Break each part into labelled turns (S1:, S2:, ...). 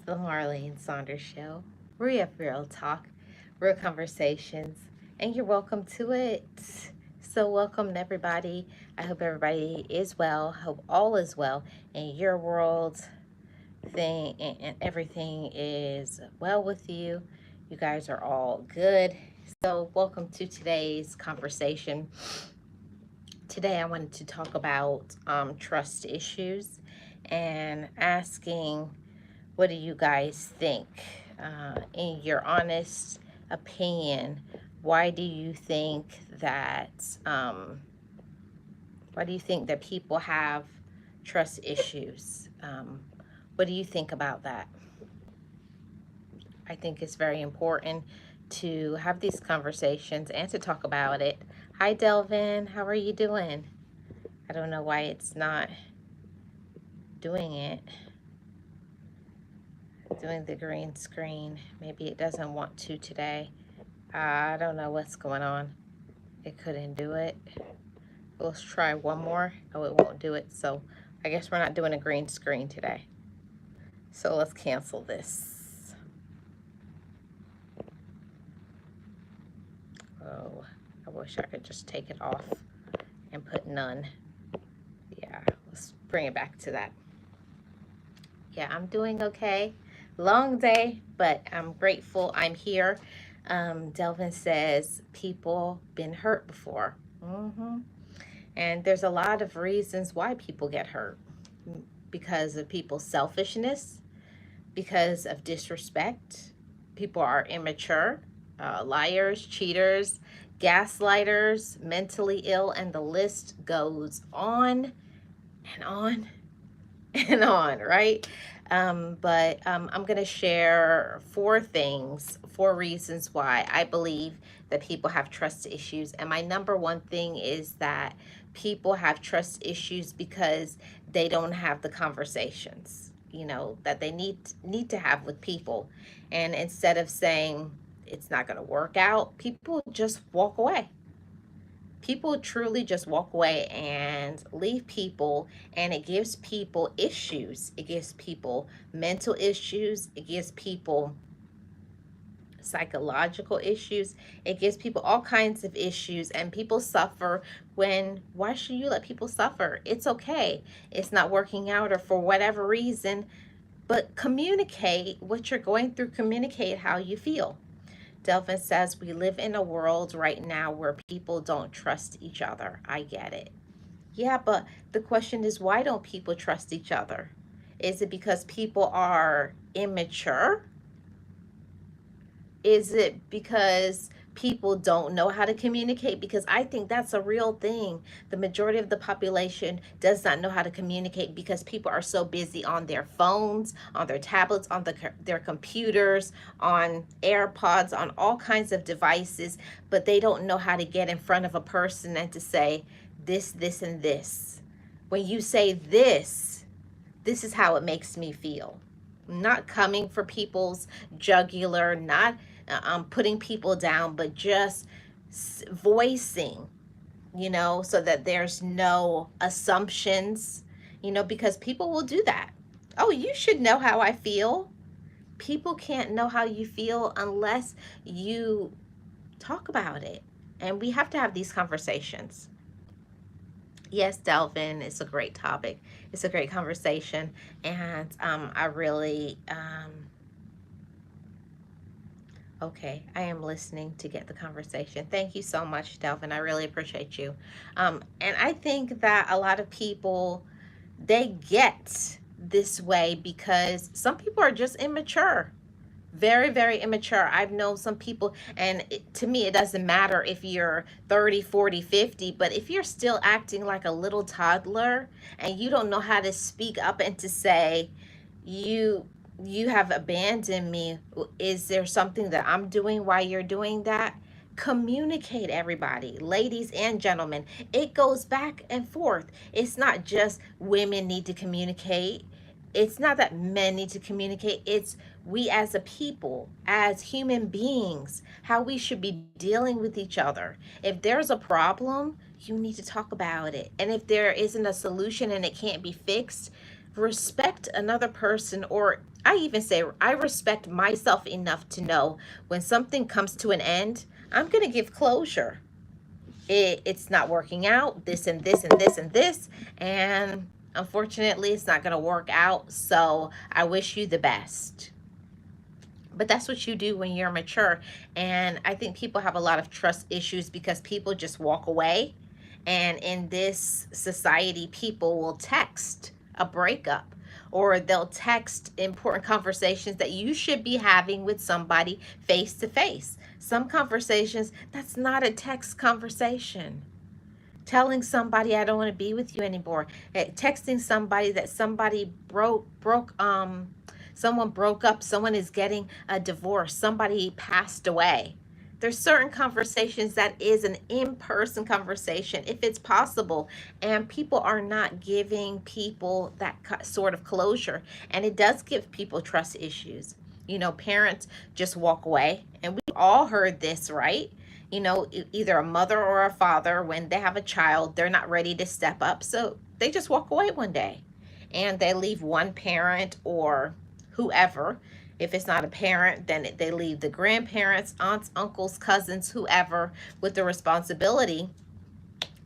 S1: the Marlene Saunders Show. We have real talk, real conversations, and you're welcome to it. So, welcome everybody. I hope everybody is well. Hope all is well in your world. And everything is well with you. You guys are all good. So, welcome to today's conversation. Today, I wanted to talk about trust issues and asking, what do you guys think? In your honest opinion, why do you think that people have trust issues? What do you think about that? I think it's very important to have these conversations and to talk about it. Hi, Delvin. How are you doing? I don't know why it's not doing it. Doing the green screen. Maybe it doesn't want to today. I don't know what's going on. It couldn't do it. Let's try one more. Oh, it won't do it. So I guess we're not doing a green screen today. So let's cancel this. Oh, I wish I could just take it off and put none. Yeah, let's bring it back to that. Yeah, I'm doing okay. Long day, but I'm grateful I'm here. Delvin says people been hurt before. And there's a lot of reasons why people get hurt. Because of people's selfishness, because of disrespect. People are immature, liars, cheaters, gaslighters, mentally ill, and the list goes on and on and on, right? But I'm going to share four reasons why I believe that people have trust issues. And my number one thing is that people have trust issues because they don't have the conversations, that they need to have with people. And instead of saying it's not going to work out, people just walk away. People truly just walk away and leave people, and it gives people issues. It gives people mental issues. It gives people psychological issues. It gives people all kinds of issues, and people suffer. Why should you let people suffer? It's okay. It's not working out, or for whatever reason, but communicate what you're going through. Communicate how you feel. Delvin says, we live in a world right now where people don't trust each other. I get it. Yeah, but the question is, why don't people trust each other? Is it because people are immature? Is it because people don't know how to communicate? Because I think that's a real thing. The majority of the population does not know how to communicate because people are so busy on their phones, on their tablets, on their computers, on AirPods, on all kinds of devices, but they don't know how to get in front of a person and to say this, this, and this. When you say this is how it makes me feel. Not coming for people's jugular, not putting people down, but just voicing, so that there's no assumptions, because people will do that. Oh, you should know how I feel. People can't know how you feel unless you talk about it. And we have to have these conversations. Yes, Delvin, it's a great topic. It's a great conversation. And I really, okay, I am listening to get the conversation. Thank you so much, Delvin. I really appreciate you. And I think that a lot of people, they get this way because some people are just immature. Very, very immature. I've known some people, and to me, it doesn't matter if you're 30, 40, 50, but if you're still acting like a little toddler and you don't know how to speak up and to say, you you have abandoned me. Is there something that I'm doing while you're doing that? Communicate, everybody, ladies and gentlemen. It goes back and forth. It's not just women need to communicate. It's not that men need to communicate. It's we as a people, as human beings, how we should be dealing with each other. If there's a problem, you need to talk about it. And if there isn't a solution and it can't be fixed, respect another person, or I even say I respect myself enough to know when something comes to an end, I'm going to give closure. It's not working out, this and this and this and this, and unfortunately it's not going to work out, so I wish you the best. But that's what you do when you're mature. And I think people have a lot of trust issues because people just walk away. And in this society, people will text a breakup, or they'll text important conversations that you should be having with somebody face to face. Some conversations, that's not a text conversation. Telling somebody I don't want to be with you anymore. Texting somebody that somebody someone broke up, someone is getting a divorce, somebody passed away. There's certain conversations that is an in-person conversation if it's possible, and people are not giving people that sort of closure, and it does give people trust issues. You know, parents just walk away, and we've all heard this, right? You know, either a mother or a father, when they have a child, they're not ready to step up, so they just walk away one day and they leave one parent or whoever. If it's not a parent, then they leave the grandparents, aunts, uncles, cousins, whoever, with the responsibility.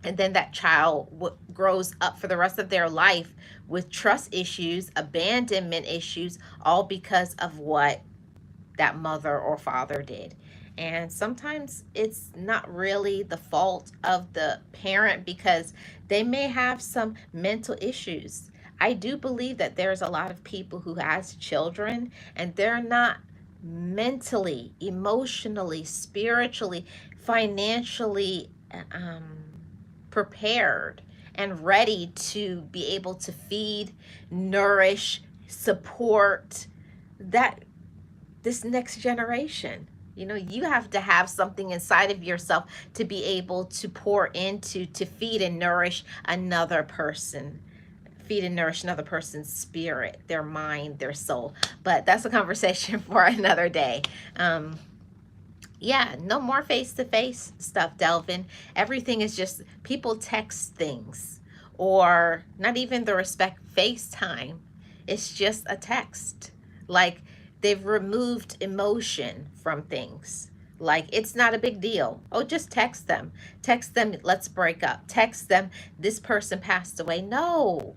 S1: And then that child grows up for the rest of their life with trust issues, abandonment issues, all because of what that mother or father did. And sometimes it's not really the fault of the parent because they may have some mental issues. I do believe that there's a lot of people who has children and they're not mentally, emotionally, spiritually, financially prepared and ready to be able to feed, nourish, support that this next generation. You know, you have to have something inside of yourself to be able to pour into, to feed and nourish another person, feed and nourish another person's spirit, their mind, their soul. But that's a conversation for another day. Yeah, no more face-to-face stuff, Delvin. Everything is just people text things, or not even the respect FaceTime. It's just a text. Like, they've removed emotion from things. Like, it's not a big deal. Oh, just text them. Text them, let's break up. Text them, this person passed away. No.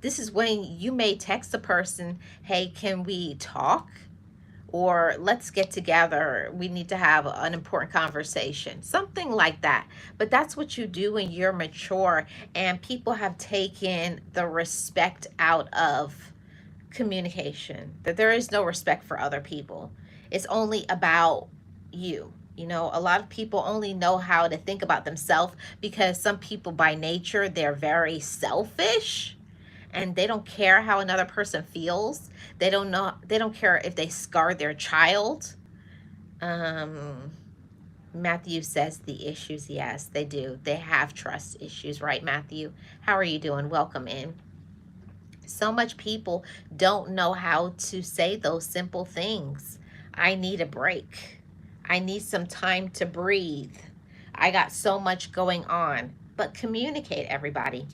S1: This is when you may text a person, hey, can we talk? Or let's get together. We need to have an important conversation. Something like that. But that's what you do when you're mature, and people have taken the respect out of communication, that there is no respect for other people. It's only about you. You know, a lot of people only know how to think about themselves because some people by nature, they're very selfish and they don't care how another person feels. They don't care if they scar their child. Matthew says the issues. Yes, they do. They have trust issues, right, Matthew? How are you doing? Welcome in. So much people don't know how to say those simple things. I need a break. I need some time to breathe. I got so much going on. But communicate, everybody.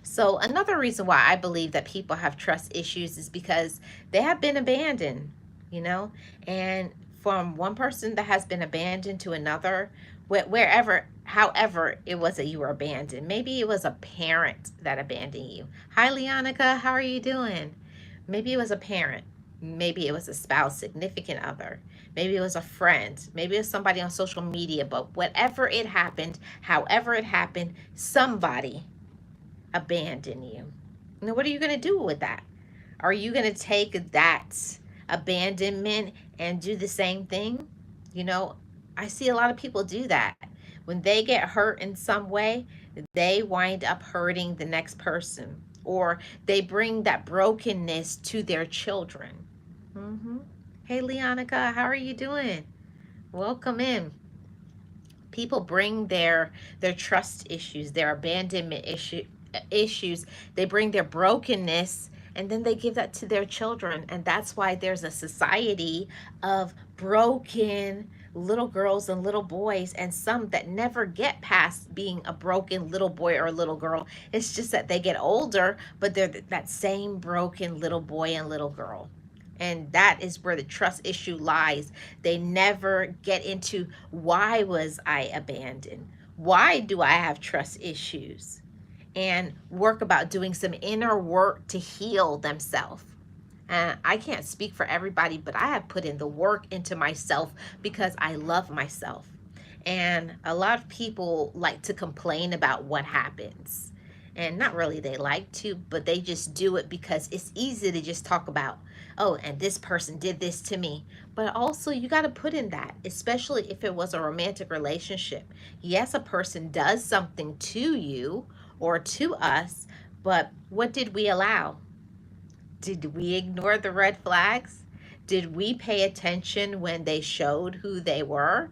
S1: So another reason why I believe that people have trust issues is because they have been abandoned, you know, and from one person that has been abandoned to another, wherever, however it was that you were abandoned. Maybe it was a parent that abandoned you. Hi, Leonica, how are you doing? Maybe it was a parent. Maybe it was a spouse, significant other. Maybe it was a friend. Maybe it was somebody on social media. But whatever it happened, however it happened, somebody abandoned you. Now, what are you going to do with that? Are you going to take that abandonment and do the same thing? You know, I see a lot of people do that. When they get hurt in some way, they wind up hurting the next person, or they bring that brokenness to their children. Hey, Leonica, how are you doing? Welcome in. People bring their trust issues, their abandonment issues. They bring their brokenness, and then they give that to their children. And that's why there's a society of broken little girls and little boys, and some that never get past being a broken little boy or little girl. It's just that they get older, but they're that same broken little boy and little girl. And that is where the trust issue lies. They never get into, why was I abandoned? Why do I have trust issues? And work about doing some inner work to heal themselves. And I can't speak for everybody, but I have put in the work into myself because I love myself. And a lot of people like to complain about what happens. And not really they like to, but they just do it because it's easy to just talk about, oh, and this person did this to me. But also, you got to put in that, especially if it was a romantic relationship. Yes, a person does something to you or to us, but what did we allow? Did we ignore the red flags? Did we pay attention when they showed who they were?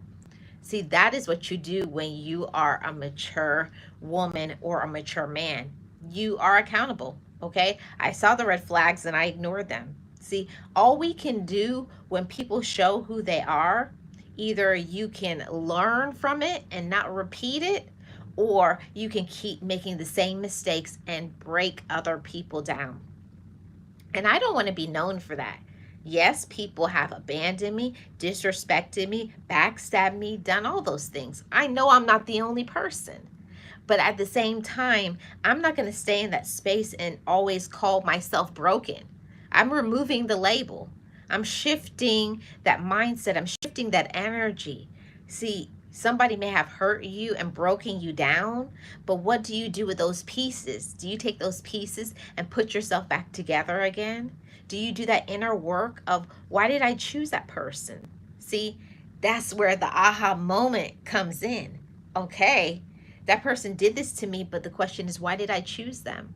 S1: See, that is what you do when you are a mature woman or a mature man. You are accountable, okay? I saw the red flags and I ignored them. See, all we can do when people show who they are, either you can learn from it and not repeat it, or you can keep making the same mistakes and break other people down. And I don't want to be known for that. Yes, people have abandoned me, disrespected me, backstabbed me, done all those things. I know I'm not the only person. But at the same time, I'm not going to stay in that space and always call myself broken. I'm removing the label. I'm shifting that mindset. I'm shifting that energy. See, somebody may have hurt you and broken you down, but what do you do with those pieces? Do you take those pieces and put yourself back together again? Do you do that inner work of, why did I choose that person? See, that's where the aha moment comes in. Okay, that person did this to me, but the question is, why did I choose them?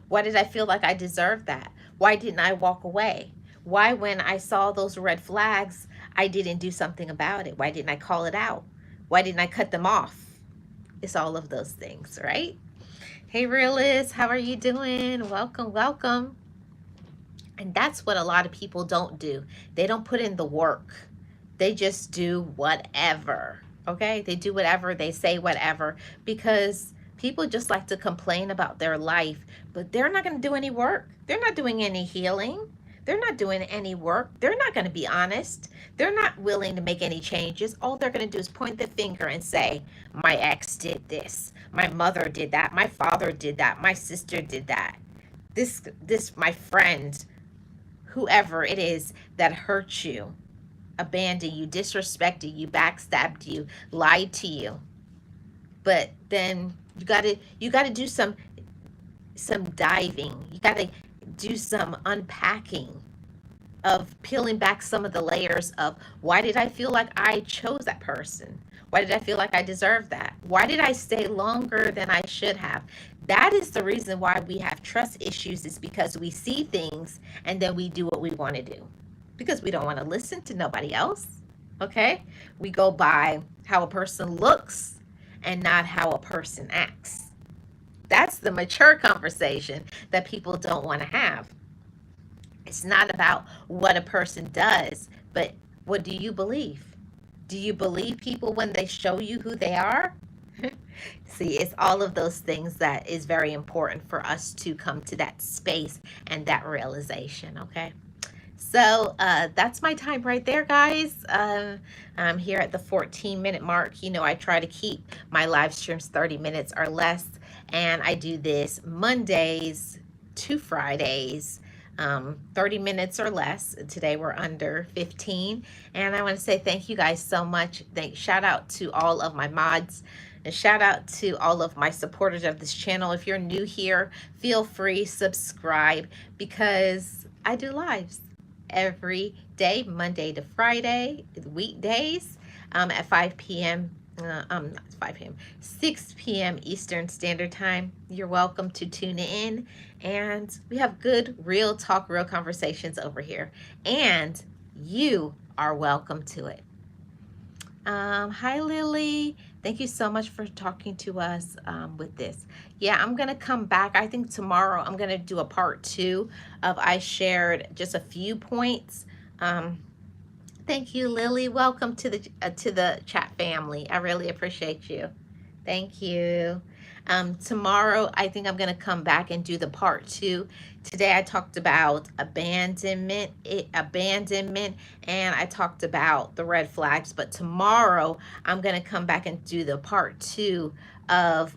S1: Why did I feel like I deserved that? Why didn't I walk away? Why, when I saw those red flags, I didn't do something about it? Why didn't I call it out? Why didn't I cut them off? It's all of those things, right? Hey, Realist, how are you doing? Welcome, welcome. And that's what a lot of people don't do. They don't put in the work. They just do whatever, okay? They do whatever, they say whatever, because people just like to complain about their life, but they're not going to do any work. They're not doing any healing. They're not doing any work. They're not going to be honest. They're not willing to make any changes. All they're going to do is point the finger and say, my ex did this. My mother did that. My father did that. My sister did that. This, my friend, whoever it is that hurt you, abandoned you, disrespected you, backstabbed you, lied to you. But then you gotta do some diving. You gotta do some unpacking of peeling back some of the layers of, why did I feel like I chose that person? Why did I feel like I deserved that? Why did I stay longer than I should have? That is the reason why we have trust issues, is because we see things and then we do what we want to do. Because we don't want to listen to nobody else, okay? We go by how a person looks and not how a person acts. That's the mature conversation that people don't want to have. It's not about what a person does, but what do you believe? Do you believe people when they show you who they are? See, it's all of those things that is very important for us to come to that space and that realization, okay? So that's my time right there, guys. I'm here at the 14-minute mark. You know, I try to keep my live streams 30 minutes or less, and I do this Mondays to Fridays, 30 minutes or less. Today we're under 15, and I want to say thank you guys so much. Shout out to all of my mods, and shout out to all of my supporters of this channel. If you're new here, feel free, subscribe, because I do lives every day, Monday to Friday, weekdays, at 5 p.m. Not 5 p.m., 6 p.m. Eastern Standard Time. You're welcome to tune in, and we have good, real talk, real conversations over here, and you are welcome to it. Hi, Lily. Thank you so much for talking to us with this. Yeah, I'm going to come back. I think tomorrow I'm going to do a part 2 of, I shared just a few points. Thank you, Lily. Welcome to the chat family. I really appreciate you. Thank you. Tomorrow, I think I'm going to come back and do the part 2. Today, I talked about abandonment, and I talked about the red flags. But tomorrow, I'm going to come back and do the part 2 of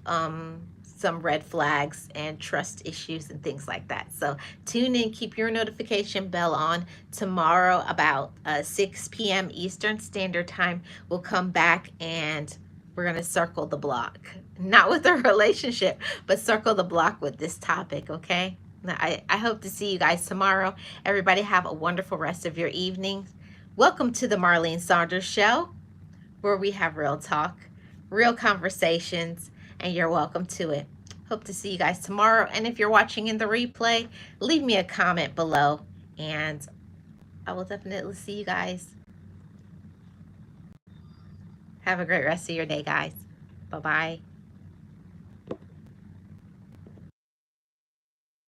S1: some red flags and trust issues and things like that. So tune in, keep your notification bell on. Tomorrow about 6 p.m. Eastern Standard Time, we'll come back and we're going to circle the block. Not with a relationship, but circle the block with this topic, okay? I hope to see you guys tomorrow. Everybody have a wonderful rest of your evening. Welcome to the Marlene Saunders Show, where we have real talk, real conversations, and you're welcome to it. Hope to see you guys tomorrow. And if you're watching in the replay, leave me a comment below, and I will definitely see you guys. Have a great rest of your day, guys. Bye-bye.